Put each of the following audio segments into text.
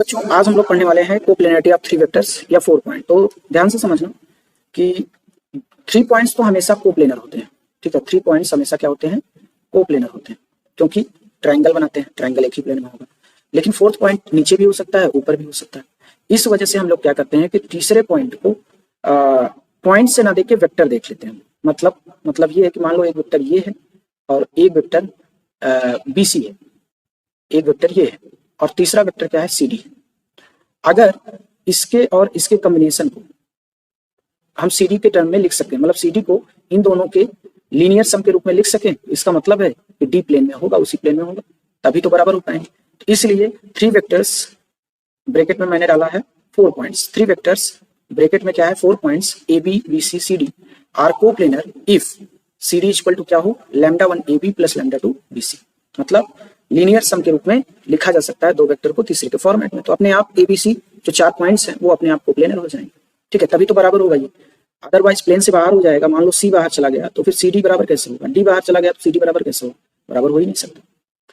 बच्चों आज हम लोग पढ़ने वाले हैं कोप्लेनरिटी ऑफ थ्री वेक्टर्स या 4 पॉइंट। तो ध्यान से समझना कि 3 पॉइंट्स तो हमेशा कोप्लेनर होते हैं। ठीक है, 3 पॉइंट्स हमेशा क्या होते हैं? कोप्लेनर होते हैं, क्योंकि ट्रायंगल बनाते हैं, ट्रायंगल एक ही प्लेन में होगा। लेकिन 4th पॉइंट नीचे भी हो सकता है, ऊपर भी हो सकता है। इस वजह से हम लोग क्या करते हैं कि तीसरे पॉइंट को पॉइंट से ना देख के वेक्टर देख लेते हैं। मतलब ये है कि मान लो एक वेक्टर ये है और एक वेक्टर BC है, एक वेक्टर ये है और तीसरा वेक्टर क्या है? CD। अगर इसके और इसके कॉम्बिनेशन को हम CD के टर्म में लिख सकते हैं, मतलब CD को इन दोनों के लीनियर सम के रूप में लिख सकें, इसका मतलब है कि D प्लेन में होगा, उसी प्लेन में होगा, तभी तो बराबर हो पाएंगे। तो इसलिए 3 वेक्टर्स ब्रैकेट में मैंने डाला है 4 पॉइंट्स। 3 वेक्टर्स ब्रैकेट में क्या है? 4 points AB BC CD are coplanar if CD equal to क्या हो? λ1 AB प्लस λ2 BC। मतलब लीनियर सम के रूप में लिखा जा सकता है दो वेक्टर को तीसरे के फॉर्मेट में। तो अपने आप ABC जो 4 पॉइंट्स हैं वो अपने आप कोप्लेनर हो जाएंगे। ठीक है, तभी तो बराबर होगा ये। अदरवाइज प्लेन से बाहर हो जाएगा, मान लो C बाहर चला गया तो फिर CD बराबर कैसे होगा? D बाहर चला गया तो CD बराबर कैसे होगा? बराबर हो ही नहीं सकता।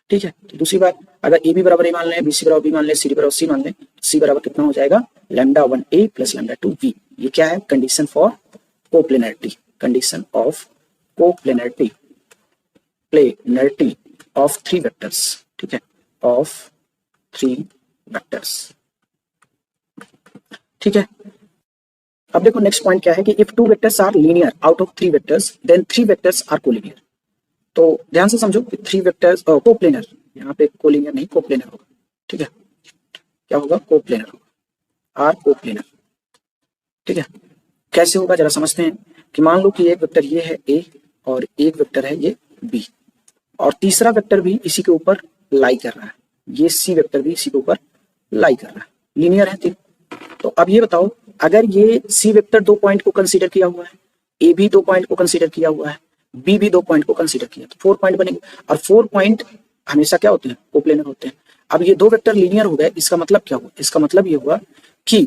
ठीक है, तो दूसरी बात, अगर AB बराबर A मान लें, BC बराबर B मान लें, CD बराबर C मान लें, C बराबर कितना हो जाएगा? λ1A plus λ2 B। ये क्या है? Condition for coplanarity, condition of coplanarity, planarity of 3 vectors. ठीक है, ऑफ 3 वेक्टर्स। ठीक है, अब देखो नेक्स्ट पॉइंट क्या है कि if 2 vectors are linear out of 3 vectors then 3 vectors are collinear. तो ध्यान से समझो कि 3 वेक्टर्स कोप्लेनर, यहाँ पे कोलीनियर नहीं कोप्लेनर होगा। ठीक है, क्या होगा? कोप्लेनर होगा, आर कोप्लेनर। ठीक है, कैसे होगा जरा समझते हैं कि मान लो कि एक वेक्टर ये है A और एक वेक्टर है ये B और तीसरा वेक्टर भी इसी के ऊपर लाई कर रहा है, ये C वेक्टर भी इसी के ऊपर लाई कर रहा है, लीनियर है तीन। तो अब ये बताओ, अगर ये C वेक्टर 2 पॉइंट को कंसीडर किया हुआ है, A भी 2 पॉइंट को कंसीडर किया हुआ है, B भी 2 पॉइंट को कंसीडर किया, तो 4 पॉइंट बनेंगे। और 4 पॉइंट हमेशा क्या होते हैं? कोप्लेनर होते हैं। अब ये 2 वेक्टर लीनियर हो गए, इसका मतलब क्या हुआ? इसका मतलब ये हुआ कि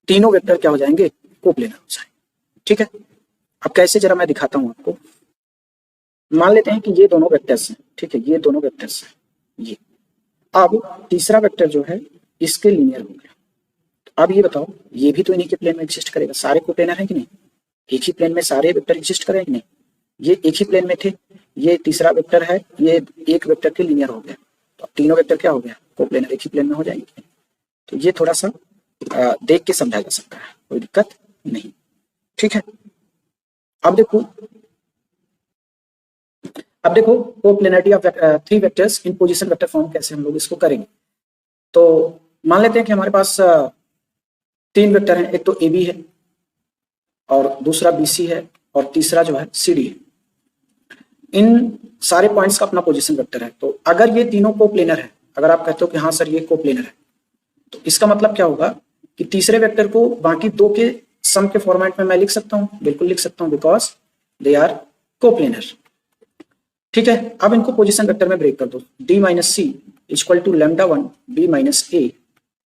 तीनों वेक्टर क्या हो जाएंगे? कोप्लेनर हो जाएंगे। ठीक है, अब कैसे जरा मैं दिखाता हूं आपको। मान लेते हैं कि ये दोनों वेक्टर्स हैं। ठीक है, ये दोनों वेक्टर्स हैं ये। अब तीसरा वेक्टर जो है इसके लीनियर हो गया। तो अब ये बताओ, ये भी तो इन्हीं के प्लेन में एग्जिस्ट करेगा। सारे कोप्लेनर है कि नहीं? एक ही प्लेन में सारे वेक्टर एग्जिस्ट करेंगे नहीं? ये एक ही प्लेन में थे, ये तीसरा वेक्टर है, ये एक वेक्टर के लीनियर हो गया, तो तीनों वेक्टर क्या हो गया? कोप्लेनर, एक ही प्लेन में हो जाएंगे। तो ये थोड़ा सा देख के समझा जा सकता है, कोई दिक्कत नहीं। ठीक है, अब देखो coplanarity of 3 vectors in position vector form कैसे हम लोग इसको करेंगे। तो मान लेते हैं कि हमारे पास 3 वेक्टर हैं, एक तो AB है और दूसरा BC है और तीसरा जो है CD है। इन सारे पॉइंट्स का अपना पोजीशन वेक्टर है। तो अगर ये तीनों कोप्लेनर है, अगर आप कहते हो कि हाँ सर ये कोप्लेनर है, तो इसका मतलब क्या होगा कि तीसरे वेक्टर को बाकी 2 के सम के फॉर्मेट में मैं लिख सकता हूं, बिल्कुल लिख सकता हूं, बिकॉज दे आर कोप्लेनर। ठीक है, अब इनको पोजीशन वेक्टर में ब्रेक कर दो। D minus C equal to λ1 B minus A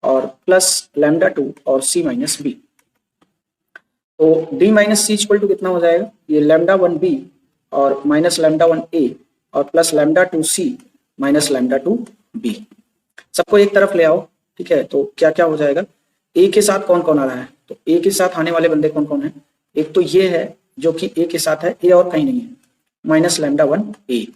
और प्लस λ2 और C माइनस B। तो D minus C equal to कितना हो जाएगा? ये λ1 B और माइनस λ1 A और प्लस λ2 C माइनस λ2 B। सबको एक तरफ ले आओ। ठीक है, तो क्या क्या हो जाएगा? A के साथ कौन कौन आ रहा है? तो A के साथ आने वाले बंदे कौन कौन है? एक तो ये है जो कि A के साथ है, A और कहीं नहीं है, माइनस λ1 A।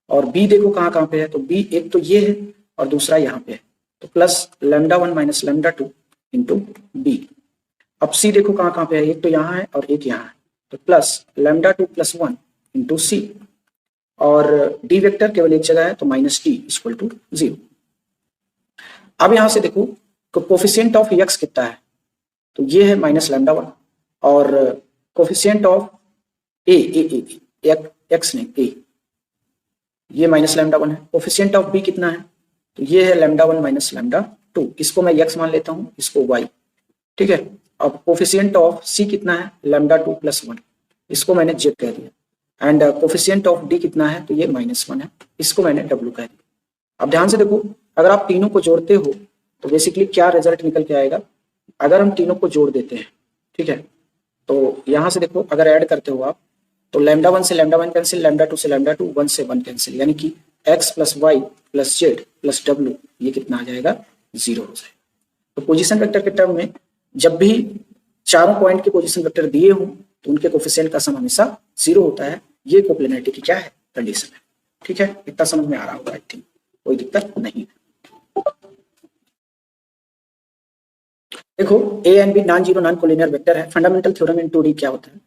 और B देखो कहाँ कहाँ पे है, तो B एक तो ये है और दूसरा यहाँ पे है, तो प्लस λ1 माइनस λ2 इंटू B। अब C देखो कहाँ कहाँ पे है, एक तो यहाँ है और एक यहाँ है, तो प्लस λ2 प्लस 1 इंटू C। और D वेक्टर केवल एक जगह है, तो माइनस D इक्वल टू 0। अब यहां से देखो कोफिशिएंट ऑफ x कितना है, तो ये है माइनस λ1 और कोफिशिएंट ऑफ x नहीं a, ये माइनस λ1 है। कोफिशिएंट ऑफ b कितना है, तो ये है λ1 माइनस λ2, इसको मैं x मान लेता हूं, इसको y। ठीक है, अब कोफिशिएंट ऑफ c कितना है? λ2 प्लस 1, इसको मैंने z कह दिया। एंड कोफिशिएंट ऑफ d कितना है, तो ये -1 है, इसको मैंने w कह दिया। अब ध्यान से देखो, अगर आप तीनों को जोड़ते हो तो बेसिकली क्या रिजल्ट निकल के आएगा? अगर हम तीनों को जोड़ देते हैं, ठीक है, तो यहां से देखो अगर ऐड करते हो आप, तो λ1 से λ1 कैंसिल, λ2 से λ2, 1 से 1 कैंसिल, यानी कि x plus Y plus Z plus W, ये कितना आ जाएगा? 0 हो जाएगा। तो पोजीशन वेक्टर के टर्म में जब भी चारों पॉइंट के पोजीशन वेक्टर दिए हों तो उनके कोफिशिएंट का सम हमेशा 0 होता है। ये कोप्लेनरिटी की क्या है, कंडीशन है। ठीक है, इतना समझ में आ रहा होगा, आई थिंक कोई दिक्कत नहीं। देखो A and B non zero non collinear vector है। फंडामेंटल थ्योरम इन 2D क्या होता है,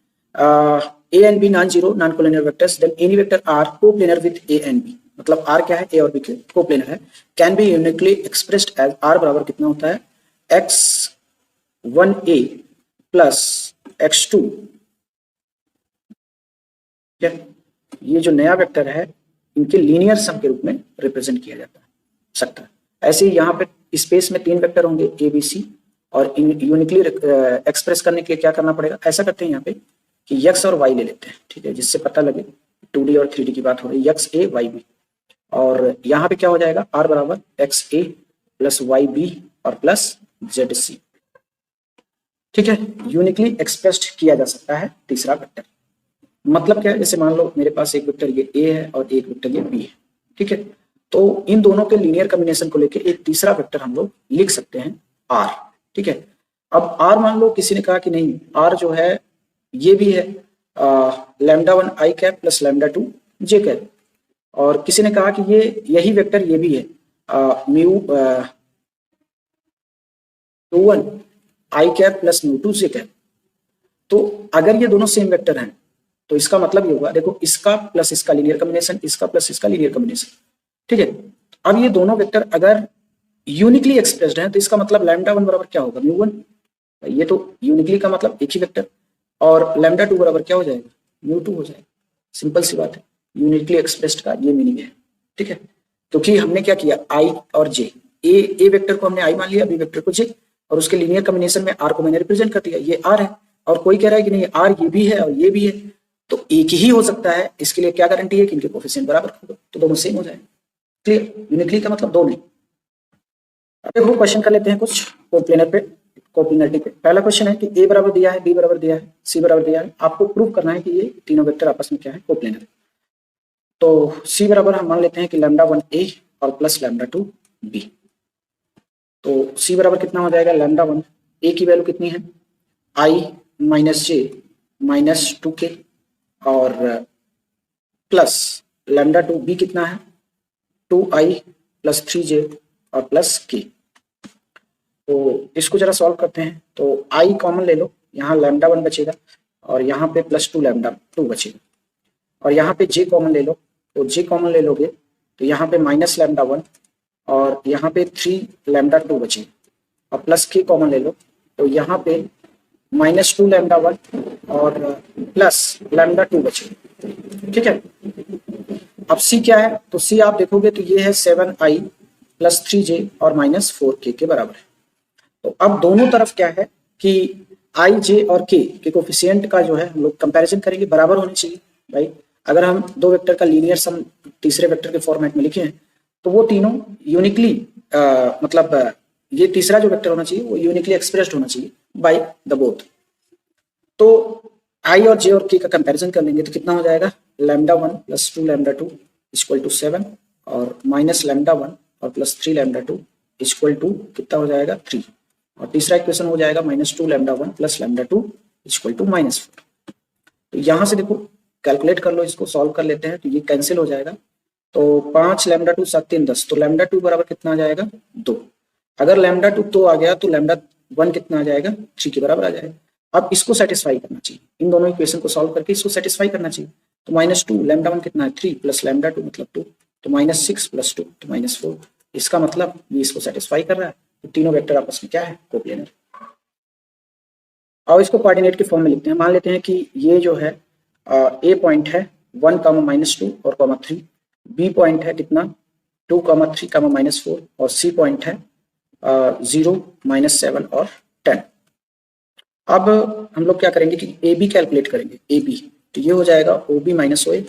A and B non zero non collinear vectors then any vector R coplanar with A and B, मतलब R क्या है, ए और B के coplanar है, can be uniquely expressed as R बराबर कितना होता है, x1a प्लस x2। ये जो नया वेक्टर है इनके लीनियर सम के रूप में रिप्रेजेंट किया जाता है सकता है। ऐसे ही यहाँ पे स्पेस में 3 वेक्टर होंगे ए बी सी, और यूनिकली एक्सप्रेस करने के लिए क्या करना पड़ेगा, ऐसा करते हैं यहाँ पे कि x और y ले लेते हैं, ठीक है, जिससे पता लगे 2D और 3D की बात हो रही है, x a y b, और यहाँ पे क्या हो जाएगा, r बराबर x a plus y b और प्लस z c। ठीक है, यूनिकली एक्सप्रेस्ड किया जा सकता है तीसरा वेक्टर। मतलब क्या है, जैसे मान लो मेरे पास एक वेक्टर ये a है और एक वेक्टर ये b है, ठीक है, तो इन दोनों के लीनियर कॉम्बिनेशन को लेके एक तीसरा वेक्टर हम लोग लिख सकते हैं r। ठीक है, अब r मान लो किसी ने कहा कि नहीं r जो है ये भी है λ1 i cap plus λ2 j cap, और किसी ने कहा कि ये यही वेक्टर ये भी है mu 1 i cap plus μ2 j cap. तो अगर ये दोनों सेम वेक्टर हैं तो इसका मतलब ये होगा, देखो इसका प्लस इसका लीनियर कॉम्बिनेशन, इसका प्लस इसका लीनियर कॉम्बिनेशन। ठीक है, अब ये दोनों वेक्टर अगर यूनिकली एक्सप्रेस्ड हैं तो इसका मतलब λ1 बराबर क्या होगा, μ1, ये तो यूनिकली का मतलब एक ही वेक्टर, और λ2 बराबर क्या हो जाएगा, μ2 हो जाएगा। सिंपल सी बात है, यूनिकली एक्सप्रेस्ड का ये मीनिंग है। ठीक है, क्योंकि हमने क्या किया, i और j, ए वेक्टर को हमने i मान लिया, बी वेक्टर को j, और उसके लीनियर कॉम्बिनेशन में r को मैंने रिप्रेजेंट कर दिया, ये r है, और कोई कह रहा है कि नहीं r ये भी है और ये भी है, तो एक ही हो सकता है। इसके लिए क्या गारंटी है कि इनके कोफिशिएंट बराबर होगा, तो दोनों सेम हो जाएंगे। क्लियर, यूनिकली का मतलब दो नहीं। देखो क्वेश्चन कर लेते हैं कुछ कोप्लेनर पे, कोप्लेनरिटी पे। पहला क्वेश्चन है कि a बराबर दिया है, b बराबर दिया है, c बराबर दिया है, आपको प्रूव करना है कि ये तीनों वेक्टर आपस में क्या है, कोप्लेनर है। तो c बराबर हम मान लेते हैं कि λ1 a और प्लस λ2 b। तो c बराबर कितना हो जाएगा, λ1 a की वैल्यू कितनी है, i minus j minus 2k, और प्लस λ2 b कितना है, 2i प्लस 3j और प्लस k। तो इसको जरा सॉल्व करते हैं। तो i कॉमन ले लो, यहाँ λ1 बचेगा और यहाँ पे प्लस 2 λ2 बचेगा, और यहाँ पे j कॉमन ले लो, तो j कॉमन ले लोगे तो यहाँ पे माइनस λ1 और यहाँ पे 3 λ2 बचेगा, और प्लस k कॉमन ले लो तो यहाँ पे माइनस 2 λ1 और प्लस λ2 बचेगा। ठीक है, अब c क्या है, तो c आप देखोगे तो ये है 7i प्लस 3j और माइनस 4k के बराबर है। तो अब दोनों तरफ क्या है कि i, j और k के कोफिशिएंट का जो है हम लोग कंपैरिजन करेंगे, बराबर होने चाहिए भाई। अगर हम दो वेक्टर का लीनियर सम तीसरे वेक्टर के फॉर्मेट में लिखे हैं तो वो तीनों यूनिकली मतलब ये तीसरा जो वेक्टर होना चाहिए वो यूनिकली एक्सप्रेस्ड होना चाहिए बाय द बोथ। तो i और j और k का कंपैरिजन कर लेंगे तो कितना हो जाएगा, λ1 प्लस 2 λ2 इक्वल टू 7, और माइनस λ1 और प्लस 3 λ2 इक्वल टू कितना हो जाएगा 3, और तीसरा इक्वेशन हो जाएगा minus 2 λ1 plus λ2 equal to minus 4। तो यहाँ से देखो कैलकुलेट कर लो, इसको सॉल्व कर लेते हैं तो ये कैंसिल हो जाएगा। तो 5 λ2 7 3 10, तो λ2 बराबर कितना आ जाएगा 2। अगर λ2 2 आ गया तो λ1 कितना आ जाएगा 3 के बराबर आ जाएगा। अब इसको सेटिस्फाई करना चाहिए, इन दोनों इक्वेशन को सॉल्व करके इसको सेटिस्फाई करना चाहिए। तो माइनस 2 λ1 कितना है 3 प्लस λ2 मतलब 2, तो माइनस 6 प्लस 2 तो माइनस 4। इसका मतलब ये इसको सेटिस्फाई कर रहा है, तो तीनों वेक्टर आपस में क्या है, कोप्लेनर। और इसको कोऑर्डिनेट के फॉर्म में लिखते हैं। मान लेते हैं कि ये जो है ए पॉइंट है 1, -2 और 3, बी पॉइंट है कितना 2, 3, -4, और सी पॉइंट है 0, -7 और 10। अब हम लोग क्या करेंगे कि ए बी कैलकुलेट करेंगे, ए बी, तो ये हो जाएगा O B minus O A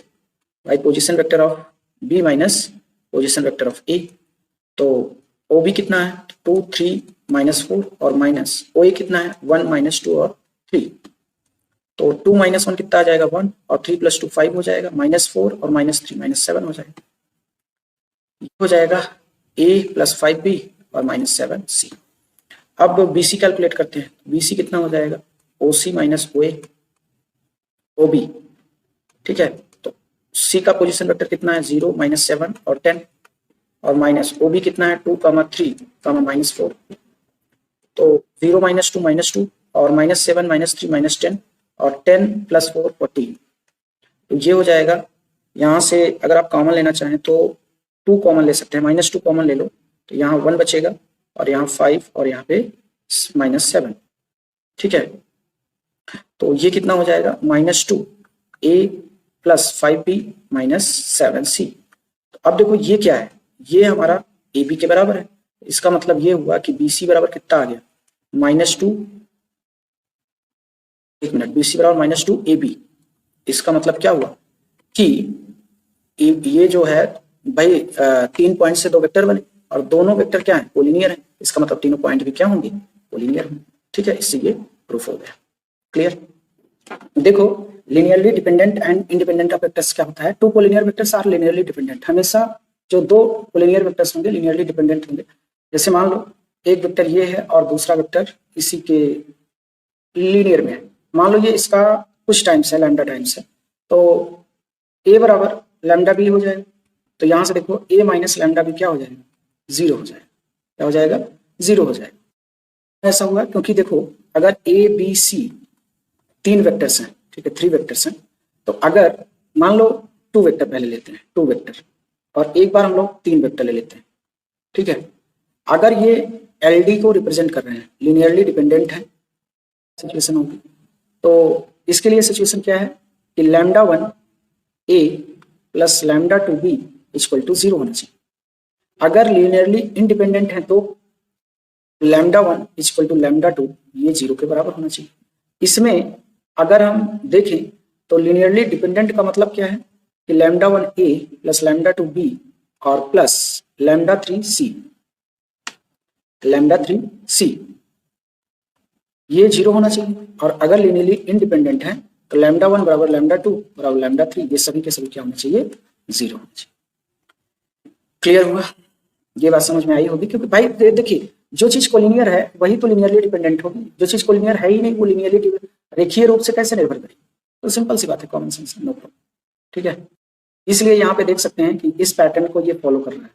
by position vector of B minus position vector of A. तो ओ बी कितना है 2, 3, -4 और माइनस ओ ए कितना है 1, -2 और 3। तो 2 - 1 कितना आ जाएगा 1, और 3 + 2 5 हो जाएगा, -4 और -3 -7 हो जाएगा। ये हो जाएगा a + 5b और -7c। अब BC कैलकुलेट करते हैं। BC कितना हो जाएगा, OC माइनस OA OB, ठीक है। तो C का पोजीशन वेक्टर कितना है, 0 माइनस 7 और 10, और माइनस OB कितना है 2, 3, माइनस 4। तो 0 माइनस 2 और माइनस 7 माइनस 3 माइनस 10 और 10 प्लस 4 14। तो ये हो जाएगा। यहाँ से अगर आप कॉमन लेना चाहें तो 2 कॉमन ले सकते हैं, -2 कॉमन ले लो तो यहाँ 1 बचेगा और यहाँ 5 और यहाँ पे -7, ठीक है। तो ये कितना हो जाएगा, -2A plus 5B minus 7C। तो अब देखो ये क्या है, ये हमारा AB के बराबर है। इसका मतलब ये हुआ कि BC बराबर कितना आ गया, -2, एक मिनट, BC बराबर -2AB। इसका मतलब क्या हुआ कि ये जो है भाई 3 पॉइंट से 2 वेक्टर बने और दोनों वेक्टर क्या है, कोलिनियर है। इसका मतलब तीनों पॉइंट भी क्या होंगे, कोलिनियर होंगे, ठीक है। इससे ये प्रूफ हो गया। क्लियर। देखो linearly dependent and independent of vectors क्या होता है, 2 collinear vectors are linearly dependent. हमेशा जो 2 कोलिनियर वेक्टर्स होंगे लिनियरली डिपेंडेंट होंगे। जैसे मान लो एक वेक्टर ये है और दूसरा वेक्टर इसी के लीनियर में है। मान लो ये इसका कुछ टाइम्स है, लैम्डा टाइम्स है, तो A बराबर लैम्डा B हो जाएगा। तो यहां से देखो A माइनस लैम्डा B क्या हो जाएगा, 0 हो जाएगा। क्या हो जाएगा, 0 हो जाएगा। ऐसा हुआ क्योंकि देखो अगर A B C 3 वेक्टर्स हैं, ठीक है, 3 वेक्टर्स हैं, तो अगर मान लो 2 वेक्टर पहले लेते हैं, 2 वेक्टर, और एक बार हम लोग 3 वेक्टर ले लेते हैं, ठीक है। अगर ये LD को रिप्रेजेंट कर रहे हैं, लिनियरली डिपेंडेंट है, सिचुएशन होगी। तो इसके लिए सिचुएशन क्या है कि lambda 1 A plus lambda 2 B equal to 0 होना चाहिए। अगर लीनियरली इंडिपेंडेंट है तो लैम्डा 1 इक्वल टू लैम्डा 2 ये 0 के बराबर होना चाहिए। इसमें अगर हम देखें तो लीनियरली डिपेंडेंट का मतलब क्या है कि lambda 1 A plus lambda 2 B और plus lambda 3 C, lambda 3 C ये 0 होना चाहिए। और अगर लीनियरली इंडिपेंडेंट है तो लैम्डा 1 बराबर लैम्डा 2 बराबर लैम्डा 3 ये सभी के सभी क्या होना चाहिए, 0 होना चाहिए। क्लियर हुआ, ये बात समझ में आई होगी। क्योंकि भाई देखिए जो चीज कोलिनियर है वही तो लिनियरली डिपेंडेंट होगी, जो चीज कोलिनियर है ही नहीं वो लिनियरली रेखीय रूप से कैसे निर्भर करेगी। तो सिंपल सी बात है, कॉमन सेंस, नो प्रॉब्लम, ठीक है। इसलिए यहाँ पे देख सकते हैं कि इस पैटर्न को ये फॉलो कर रहा है,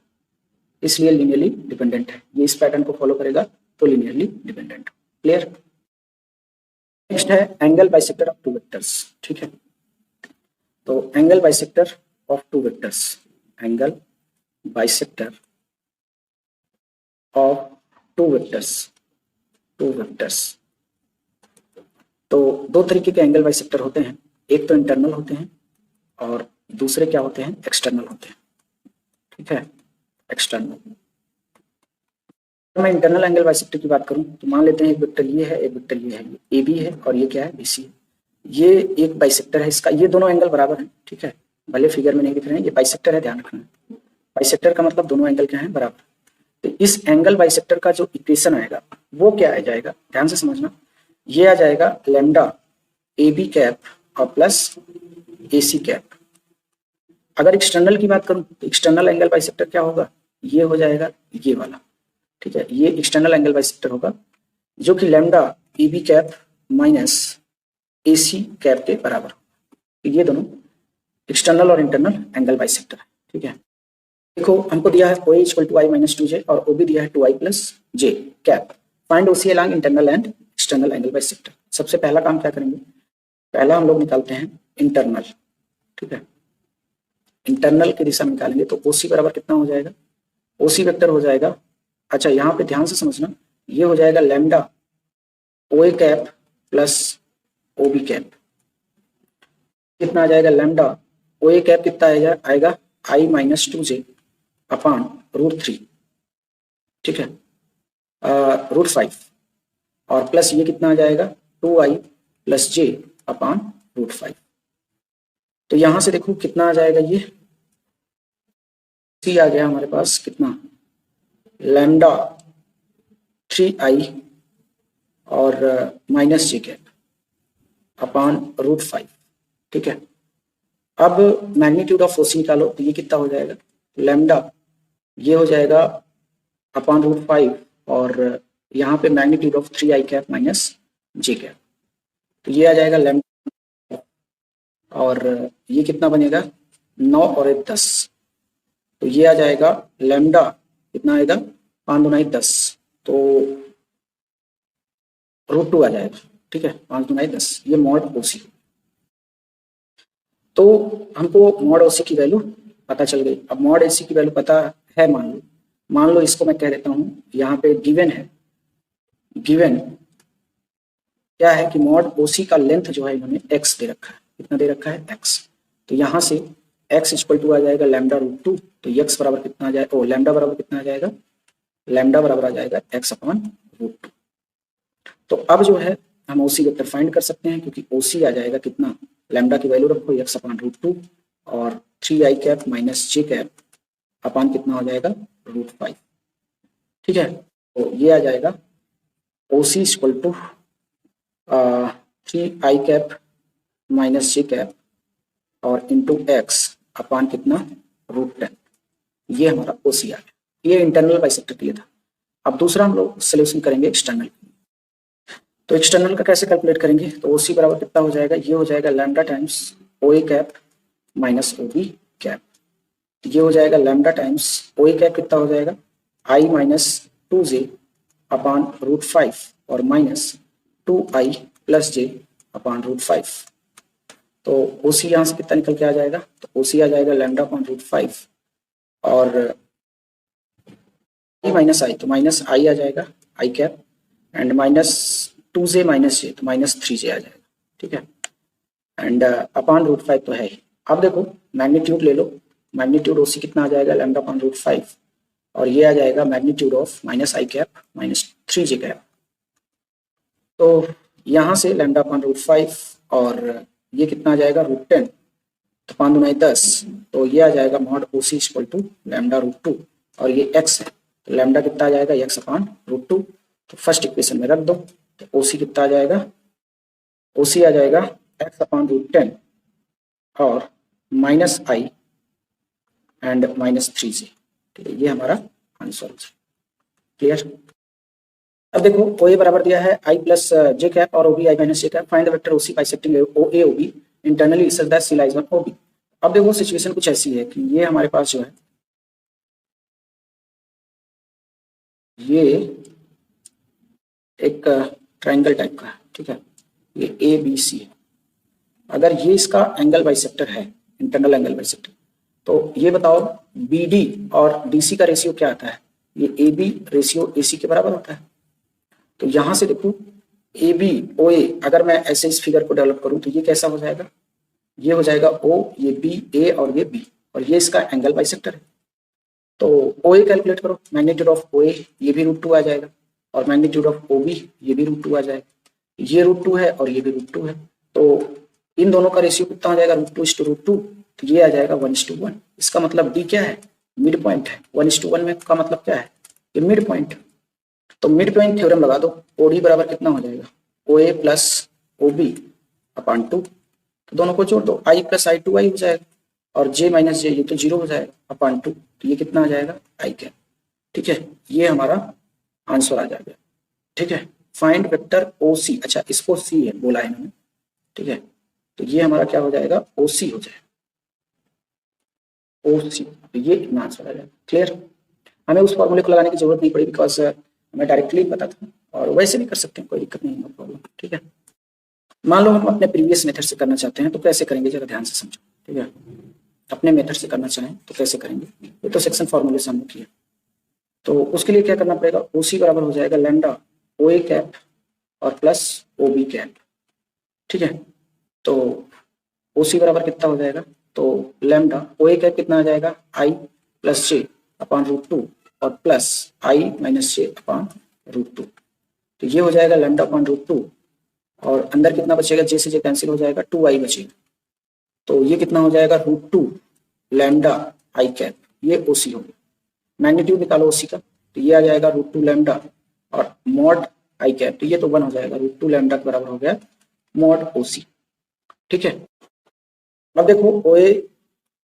इसलिए लिनियरली डिपेंडेंट है। ये इस पैटर्न को फॉलो करेगा तो लिनियरली डिपेंडेंट। क्लियर। नेक्स्ट है एंगल बाइसेक्टर ऑफ 2 वेक्टर्स, ठीक है। तो angle bisector of 2 vectors, angle bisector of 2 vectors, 2 vectors. तो 2 तरीके के एंगल बाइसेक्टर होते हैं, एक तो इंटरनल होते हैं और दूसरे क्या होते हैं, एक्सटर्नल होते हैं, ठीक है, एक्सटर्नल। मैं इंटरनल एंगल बाइसेक्टर की बात करूं तो मान लेते हैं एक वेक्टर ये है, एक वेक्टर ये है, ये AB है और ये क्या है, BC है। ये एक बाइसेक्टर है, इसका ये दोनों एंगल बराबर हैं, ठीक है, भले फिगर में नहीं दिख रहे हैं, ये बाइसेक्टर है, ध्यान रखना। बाइसेक्टर का मतलब दोनों एंगल क्या है, बराबर। तो इस एंगल बाइसेक्टर का जो इक्वेशन आएगा वो क्या आ जाएगा, ध्यान से समझना। ये आ जाएगा लैम्डा AB कैप और प्लस AC कैप। अगर एक्सटर्नल की बात करूं तो एक्सटर्नल एंगल बाइसेक्टर क्या होगा, ये हो जाएगा ये वाला, ठीक है। ये एक्सटर्नल एंगल बाइसेक्टर होगा जो कि lambda AB cap minus AC cap के बराबर होगा। ये दोनों एक्सटर्नल और इंटरनल एंगल बाइसेक्टर है, ठीक है। देखो हमको दिया है OA equal to I minus 2J और OB दिया है 2I plus J cap. Find OC along internal and external angle bisector. सबसे पहला काम क्या करेंगे, पहला हम लोग निकालते हैं इंटरनल, ठीक है। इंटरनल की दिशा में निकालेंगे तो OC बराबर कितना हो जाएगा, OC वेक्टर हो जाएगा, अच्छा यहाँ पे ध्यान से समझना, ये हो जाएगा lambda OA cap plus OB cap. कितना आ जाएगा, लैम्डा OA कैप कितना आएगा I माइनस 2J अपॉन √3, ठीक है, √5 और प्लस ये कितना आ जाएगा 2I प्लस J अपॉन √5। तो यहां से देखो कितना आ जाएगा, ये C आ गया हमारे पास कितना, लैम्डा 3I और माइनस J कैप अपॉन √5, ठीक है। अब मैग्नीट्यूड ऑफ OC निकालो तो ये कितना हो जाएगा, लैम्डा ये हो जाएगा अपॉन √5 और यहाँ पे magnitude of 3i cap minus J cap, तो ये आ जाएगा लैम्डा, और ये कितना बनेगा 9 और 1 10, तो ये आ जाएगा लैम्डा कितना आएगा 5 दूना 10, तो √2 आ जाएगा। ठीक है, 5 दूना 10, ये मॉड ओसी। तो हमको मॉड ओसी की वैल्यू पता चल गई। अब मॉड एसी की वैल्यू पता है, मान लो इसको मैं कह देता हूँ, यहाँ पे गिवन है, गिवन क्या है कि मॉड ओसी का लेंथ जो है इन्होंने x दे रखा है, कितना दे रखा है x, तो यहाँ से x इक्वल टू आ जाएगा λ√2, तो x बराबर कितना आ जाएगा, लैम्डा बराबर कितना आ जाएगा, लैम्डा बराबर आ जाएगा x/√2। तो अब जो है हम ओसी वेक्टर फाइंड कर सकते हैं, क्योंकि ओसी आ जाएगा कितना, लैम्डा की वैल्यू रखो x/√2 और 3i cap minus J cap अपान कितना हो जाएगा √5। ठीक है, तो ये आ जाएगा OC equal to 3i cap minus J cap और इंटू एक्स अपान कितना √10, ये हमारा ओसी आ गया। ये इंटरनल बाइसेक्टर के लिए था। अब दूसरा हम लोग सोल्यूशन करेंगे एक्सटर्नल। तो एक्सटर्नल का कैसे कैलकुलेट करेंगे, तो ओसी बराबर कितना हो जाएगा, ये हो जाएगा लैम्डा टाइम्स ओए कैप माइनस ओबी कैप, ये हो जाएगा लैम्डा टाइम्स ओए कैप कितना हो जाएगा आई माइनस 2j अपान √5 और माइनस 2i प्लस जे अपान √5। तो ओसी यहाँ से कितना निकल के आ जाएगा, तो ओसी आ जाएगा लैम्डा अपान √5 और ई माइनस आई, तो माइनस आई आ जाएगा I cap and minus 2j minus J, तो माइनस 3j आ जाएगा। ठीक है, एंड अपान √5 तो है ही। अब देखो मैग्नीट्यूड ले लो, मैग्नीट्यूड ओसी कितना आ जाएगा लैम्डा अपान √5 और ये आ जाएगा magnitude of minus I cap minus 3j cap. तो यहाँ से लैम्डा अपान √5 और ये कितना आ जाएगा √10, तो 5 दूना 10, तो ये आ जाएगा mod OC equal to lambda √2 और ये x है, तो लैम्डा कितना आ जाएगा x अपान √2, तो फर्स्ट इक्वेशन में रख दो, तो ओसी कितना आ जाएगा, ओसी आ जाएगा x अपान √10 और minus I and minus 3j। ठीक है, ये हमारा आंसर है। क्लियर। अब देखो ओ ए बराबर दिया है आई प्लस जे कैप और OB I minus J cap, find the vector OC bisecting O A OB internally such that C lies on OB. अब देखो सिचुएशन कुछ ऐसी है कि ये हमारे पास जो है ये एक ट्रायंगल टाइप का है। ठीक है, ये ए बी सी है, अगर ये इसका एंगल बाइसेक्टर है, इंटरनल एंगल बाइसेक्टर, तो ये बताओ बी डी और डी सी का रेशियो क्या आता है, ये ए बी रेशियो ए सी के बराबर होता है। तो यहां से देखो ए बी ओ ए, अगर मैं ऐसे इस फिगर को डेवलप करूं तो ये कैसा हो जाएगा, ये हो जाएगा ओ, ये बी ए और ये बी, और ये इसका एंगल बाइसेक्टर है। तो ओ ए कैलकुलेट करो, मैग्नीट्यूड ऑफ ओ ए ये भी √2 आ जाएगा और मैग्नीट्यूड ऑफ ओ बी ये भी √2 आ जाएगा, ये √2 है और ये भी √2 है, तो इन दोनों का रेशियो कितना हो जाएगा √2:√2, तो ये आ जाएगा 1:1। इसका मतलब डी क्या है, मिड पॉइंट है। 1:1 में का मतलब क्या है, ये मिड पॉइंट। तो मिड पॉइंट थ्योरम लगा दो, ओडी बराबर कितना हो जाएगा ओ ए प्लस ओ बी अपान 2, तो दोनों को जोड़ दो, आई प्लस आई 2i हो जाएगा और जे माइनस जे ये तो 0 हो जाएगा अपान 2, तो ये कितना आ जाएगा आई कैप। ठीक है, ये हमारा आंसर आ जाएगा। ठीक है, फाइंड वेक्टर ओ सी, अच्छा इसको सी है बोला है इन्होंने। ठीक है, तो ये हमारा क्या हो जाएगा ओ सी हो जाएगा, ओ सी, तो ये इतना आंसर आ जाएगा। क्लियर, हमें उस फॉर्मूले को लगाने की जरूरत नहीं पड़ी, बिकॉज हमें डायरेक्टली पता था, और वैसे भी कर सकते हैं, कोई दिक्कत नहीं है, प्रॉब्लम। ठीक है, मान लो हम अपने प्रीवियस मेथड से करना चाहते हैं तो कैसे करेंगे, जरा ध्यान से समझो। ठीक है, अपने मेथड से करना चाहें तो कैसे करेंगे, ये तो सेक्शन फॉर्मूले से हमने किया। तो उसके लिए क्या करना पड़ेगा, ओसी बराबर हो जाएगा लैम्डा ओ ए कैप और प्लस ओ बी कैप। ठीक है, तो ओसी बराबर कितना हो जाएगा, तो लैम्डा ओ ए कैप कितना आ जाएगा आई प्लस जे अपान √2 और प्लस आई माइनस जे अपान √2, तो ये हो जाएगा लैम्डा अपान √2 और अंदर कितना बचेगा, जे से जे कैंसिल हो जाएगा, 2i बचेगा, तो ये कितना हो जाएगा √2 लैम्डा आई कैप, ये ओसी हो गया। मैग्नीट्यूड निकालो ओसी का, तो ये आ जाएगा √2 लैम्डा और मॉड आई कैप, तो ये तो 1 हो जाएगा, √2 लैम्डा के बराबर हो गया मॉड ओसी। ठीक है, अब देखो ओ ए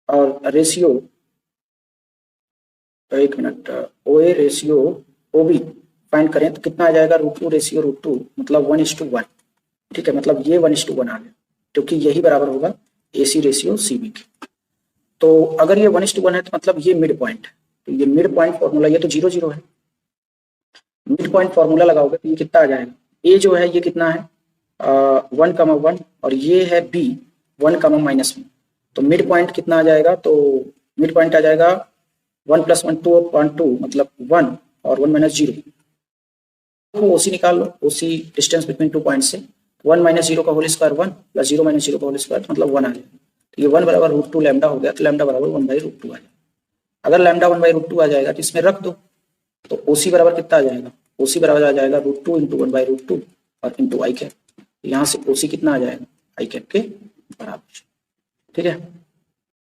और रेशियो, एक मिनट, O A ratio O B find करें तो कितना आ जाएगा, √2 रेशियो √2 मतलब 1:1। ठीक है, मतलब ये 1:1 आ गया, क्योंकि यही बराबर होगा AC रेशियो CB के। तो अगर ये 1:1 है तो मतलब ये मिड पॉइंट है, तो ये मिड पॉइंट फॉर्मूला, ये तो 0 0 है, मिड पॉइंट फॉर्मूला लगाओगे तो ये कितना आ जाएगा, ए जो है ये कितना है 1,1 और ये है B 1,-1, तो मिड पॉइंट कितना आ जाएगा, तो मिड पॉइंट आ जाएगा 1 + 1 2/2 मतलब 1 और 1 - 0। OC निकाल लो, OC डिस्टेंस बिटवीन 2 पॉइंट से 1 - 0 का होल स्क्वायर 1 + 0 - 0 का होल स्क्वायर मतलब 1 आ जाएगा। तो ये 1 बराबर √2 लैम्डा हो गया, तो लैम्डा बराबर 1/√2 आ जाएगा। अगर लैम्डा 1/√2 आ जाएगा तो इसमें रख दो, तो OC बराबर कितना आ जाएगा, OC बराबर आ जाएगा √2 × 1/√2 और इंटू आई कैप। यहाँ से OC कितना आ जाएगा, आई कैप के बराबर। ठीक है।